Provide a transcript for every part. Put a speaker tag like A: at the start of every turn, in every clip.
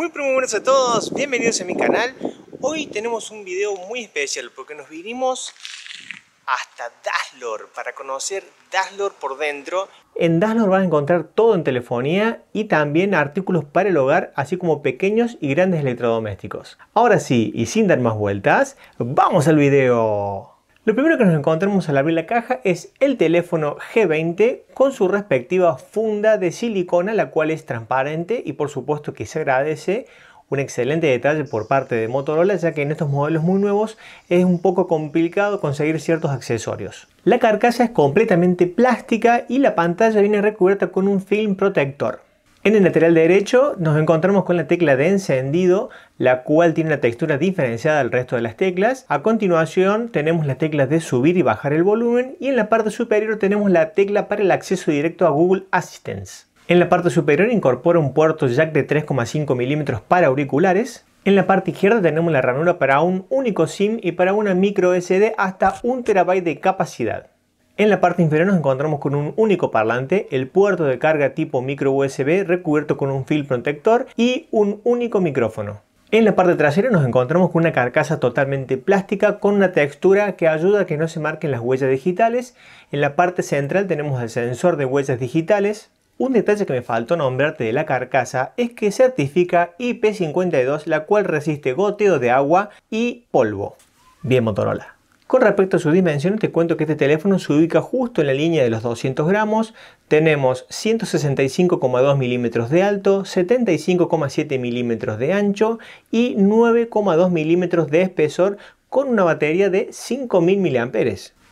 A: Muy buenas a todos, bienvenidos a mi canal. Hoy tenemos un video muy especial porque nos vinimos hasta Daslor para conocer Daslor por dentro. En Daslor vas a encontrar todo en telefonía y también artículos para el hogar, así como pequeños y grandes electrodomésticos. Ahora sí, y sin dar más vueltas, ¡vamos al video! Lo primero que nos encontramos al abrir la caja es el teléfono G20 con su respectiva funda de silicona, la cual es transparente y por supuesto que se agradece. Un excelente detalle por parte de Motorola, ya que en estos modelos muy nuevos es un poco complicado conseguir ciertos accesorios. La carcasa es completamente plástica y la pantalla viene recubierta con un film protector. En el lateral derecho nos encontramos con la tecla de encendido, la cual tiene una textura diferenciada del resto de las teclas. A continuación tenemos las teclas de subir y bajar el volumen y en la parte superior tenemos la tecla para el acceso directo a Google Assistance. En la parte superior incorpora un puerto jack de 3,5 mm para auriculares. En la parte izquierda tenemos la ranura para un único SIM y para una micro SD hasta 1 TB de capacidad. En la parte inferior nos encontramos con un único parlante, el puerto de carga tipo micro USB recubierto con un film protector y un único micrófono. En la parte trasera nos encontramos con una carcasa totalmente plástica con una textura que ayuda a que no se marquen las huellas digitales. En la parte central tenemos el sensor de huellas digitales. Un detalle que me faltó nombrarte de la carcasa es que certifica IP52, la cual resiste goteo de agua y polvo. Bien, Motorola. Con respecto a sus dimensiones, te cuento que este teléfono se ubica justo en la línea de los 200 gramos. Tenemos 165,2 milímetros de alto, 75,7 milímetros de ancho y 9,2 milímetros de espesor con una batería de 5000 mAh.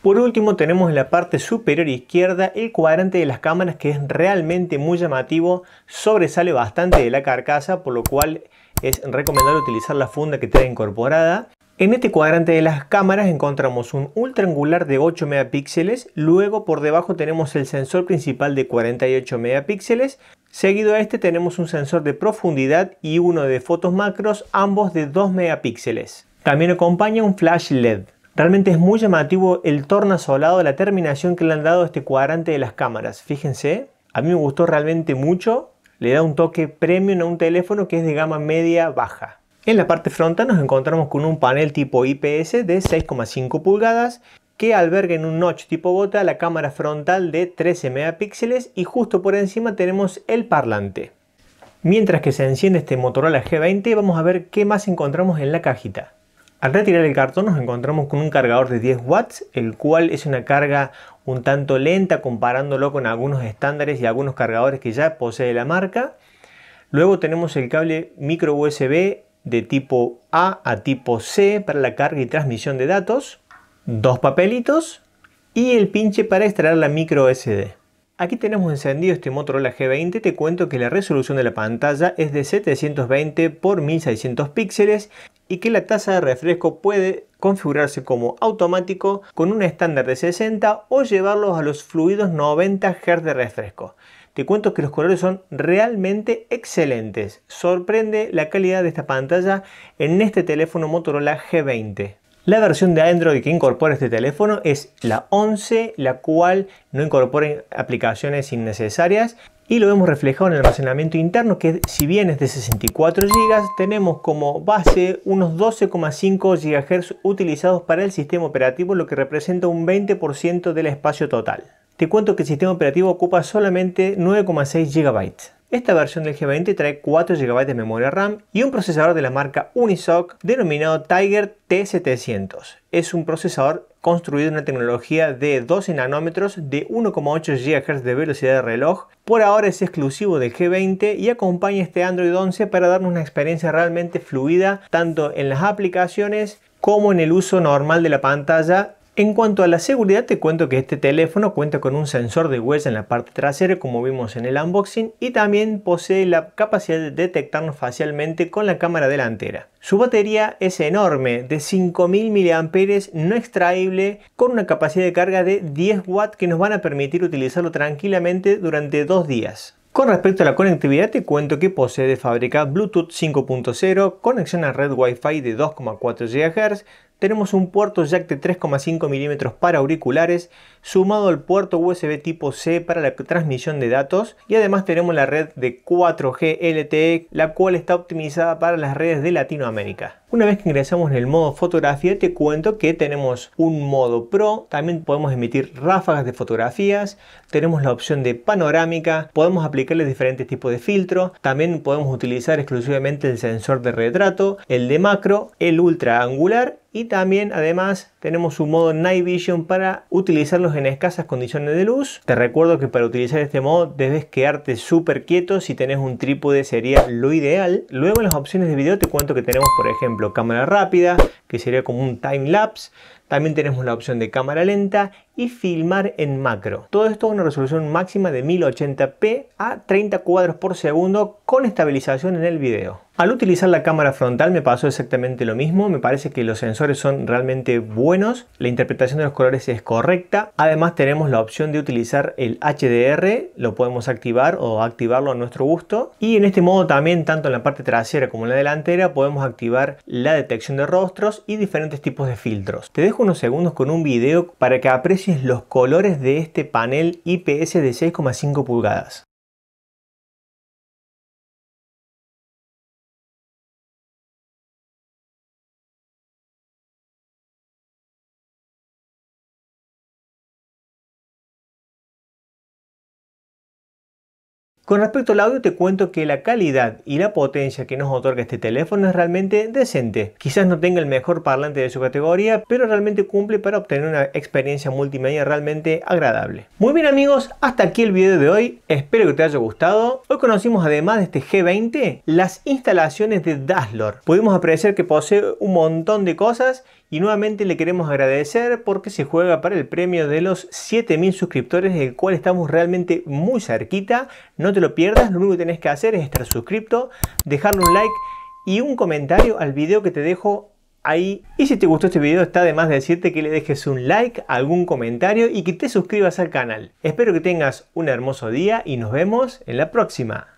A: Por último tenemos en la parte superior izquierda el cuadrante de las cámaras, que es realmente muy llamativo, sobresale bastante de la carcasa, por lo cual es recomendable utilizar la funda que trae incorporada. En este cuadrante de las cámaras encontramos un ultra angular de 8 megapíxeles, luego por debajo tenemos el sensor principal de 48 megapíxeles, seguido a este tenemos un sensor de profundidad y uno de fotos macros, ambos de 2 megapíxeles. También acompaña un flash LED. Realmente es muy llamativo el tornasolado, la terminación que le han dado a este cuadrante de las cámaras. Fíjense, a mí me gustó realmente mucho, le da un toque premium a un teléfono que es de gama media baja. En la parte frontal nos encontramos con un panel tipo IPS de 6,5 pulgadas que alberga en un notch tipo gota la cámara frontal de 13 megapíxeles y justo por encima tenemos el parlante. Mientras que se enciende este Motorola G20, vamos a ver qué más encontramos en la cajita. Al retirar el cartón nos encontramos con un cargador de 10 watts, el cual es una carga un tanto lenta comparándolo con algunos estándares y algunos cargadores que ya posee la marca. Luego tenemos el cable micro USB de tipo A a tipo C para la carga y transmisión de datos, dos papelitos y el pinche para extraer la micro SD. Aquí tenemos encendido este Motorola G20. Te cuento que la resolución de la pantalla es de 720 x 1600 píxeles y que la tasa de refresco puede configurarse como automático con un estándar de 60 o llevarlos a los fluidos 90 Hz de refresco. Te cuento que los colores son realmente excelentes. Sorprende la calidad de esta pantalla en este teléfono Motorola G20. La versión de Android que incorpora este teléfono es la 11, la cual no incorpora aplicaciones innecesarias y lo vemos reflejado en el almacenamiento interno, que si bien es de 64 GB, tenemos como base unos 12,5 GHz utilizados para el sistema operativo, lo que representa un 20% del espacio total. Te cuento que el sistema operativo ocupa solamente 9,6 GB. Esta versión del G20 trae 4 GB de memoria RAM y un procesador de la marca Unisoc denominado Tiger T700. Es un procesador construido en una tecnología de 12 nanómetros de 1,8 GHz de velocidad de reloj. Por ahora es exclusivo del G20 y acompaña este Android 11 para darnos una experiencia realmente fluida tanto en las aplicaciones como en el uso normal de la pantalla. En cuanto a la seguridad, te cuento que este teléfono cuenta con un sensor de huella en la parte trasera, como vimos en el unboxing, y también posee la capacidad de detectarnos facialmente con la cámara delantera. Su batería es enorme, de 5000 mAh no extraíble, con una capacidad de carga de 10 watts que nos van a permitir utilizarlo tranquilamente durante 2 días. Con respecto a la conectividad, te cuento que posee de fábrica Bluetooth 5.0, conexión a red Wi-Fi de 2,4 GHz, tenemos un puerto jack de 3,5 milímetros para auriculares, sumado al puerto USB tipo C para la transmisión de datos, y además tenemos la red de 4G LTE, la cual está optimizada para las redes de Latinoamérica. Una vez que ingresamos en el modo fotografía, te cuento que tenemos un modo Pro, también podemos emitir ráfagas de fotografías, tenemos la opción de panorámica, podemos aplicarle diferentes tipos de filtros, también podemos utilizar exclusivamente el sensor de retrato, el de macro, el ultra angular, y también además tenemos un modo Night Vision para utilizarlos en escasas condiciones de luz. Te recuerdo que para utilizar este modo debes quedarte súper quieto, si tenés un trípode sería lo ideal. Luego en las opciones de video te cuento que tenemos por ejemplo cámara rápida, que sería como un time lapse. También tenemos la opción de cámara lenta y filmar en macro. Todo esto a una resolución máxima de 1080p a 30 cuadros por segundo con estabilización en el video. Al utilizar la cámara frontal me pasó exactamente lo mismo. Me parece que los sensores son realmente buenos. La interpretación de los colores es correcta. Además tenemos la opción de utilizar el HDR. Lo podemos activar o activarlo a nuestro gusto. Y en este modo también, tanto en la parte trasera como en la delantera, podemos activar la detección de rostros y diferentes tipos de filtros. Te dejo unos segundos con un video para que aprecies los colores de este panel IPS de 6,5 pulgadas. Con respecto al audio te cuento que la calidad y la potencia que nos otorga este teléfono es realmente decente. Quizás no tenga el mejor parlante de su categoría, pero realmente cumple para obtener una experiencia multimedia realmente agradable. Muy bien amigos, hasta aquí el video de hoy. Espero que te haya gustado. Hoy conocimos además de este G20 las instalaciones de Dazzlor. Pudimos apreciar que posee un montón de cosas y nuevamente le queremos agradecer porque se juega para el premio de los 7000 suscriptores, del cual estamos realmente muy cerquita. No te lo pierdas, lo único que tenés que hacer es estar suscripto, dejarle un like y un comentario al video que te dejo ahí. Y si te gustó este video, está de más decirte que le dejes un like, algún comentario y que te suscribas al canal. Espero que tengas un hermoso día y nos vemos en la próxima.